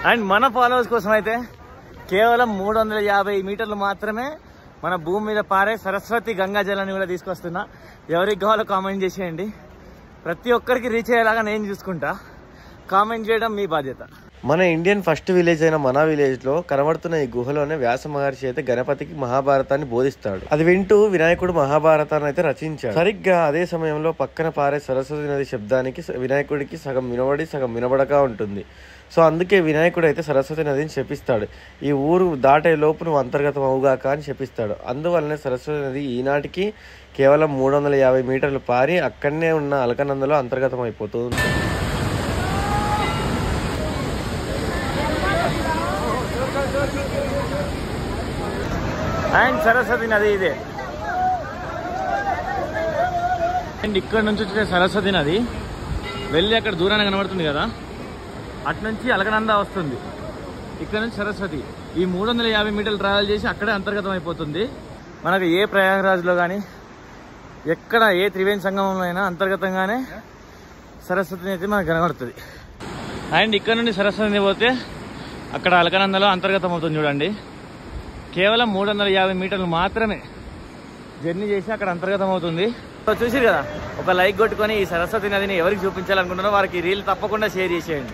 And మన followers కోసం అయితే కేవలం 350 మీటర్లు మాత్రమే మన భూమి మీద పారే సరస్వతి గంగా జలాన్ని కూడా తీసుకొస్తున్నా. ఎవరికి కావాలో కామెంట్ చేసేయండి. ప్రతి ఒక్కరికి రీచ్ అయ్యేలాగా నేను చూసుకుంటా. కామెంట్ చేయడం మీ బాధ్యత. మన ఇండియన్ ఫస్ట్ విలేజ్ అయిన మన విలేజ్ లో కనబడుతున్న ఈ గుహలోనే వ్యాస మహర్షి అయితే గణపతికి మహాభారతాన్ని బోధిస్తాడు. అది వింటూ వినాయకుడు మహాభారతాన్ని అయితే రచించాడు. సరిగ్గా అదే సమయంలో పక్కన పారే సరస్వతి నది శబ్దానికి వినాయకుడికి సగం వినబడి సగం వినబడక ఉంటుంది. సో అందుకే వినాయకుడు అయితే సరస్వతి నదిని శపిస్తాడు. ఈ ఊరు దాటే లోపు నువ్వు అంతర్గతం అవుగాక అని శపిస్తాడు. అందువల్లనే సరస్వతి నది ఈనాటికి కేవలం 350 మీటర్లు పారి అక్కడనే ఉన్న అలకనందలో అంతర్గతం అయిపోతుంది. అండ్ సరస్వతి నది ఇదే. అండ్ ఇక్కడ నుంచి వచ్చే సరస్వతి నది వెళ్ళి అక్కడ దూరాన్ని కనబడుతుంది కదా, అటు నుంచి అలకనంద వస్తుంది. ఇక్కడ నుంచి సరస్వతి ఈ 350 మీటర్లు ట్రావెల్ చేసి అక్కడే అంతర్గతం అయిపోతుంది. మనకు ఏ ప్రయాగరాజ్లో కానీ ఎక్కడ ఏ త్రివేణి సంగమంలో అయినా అంతర్గతంగానే సరస్వతిని అయితే మనకు కనబడుతుంది. అండ్ ఇక్కడ నుండి సరస్వతిని పోతే అక్కడ అలకనందలో అంతర్గతం అవుతుంది. చూడండి, కేవలం 350 మీటర్లు మాత్రమే జర్నీ చేసి అక్కడ అంతర్గతం అవుతుంది. చూసిరు కదా, ఒక లైక్ కొట్టుకొని ఈ సరస్వతి నదిని ఎవరికి చూపించాలనుకుంటున్నారో వారికి రీల్ తప్పకుండా షేర్ చేసేయండి.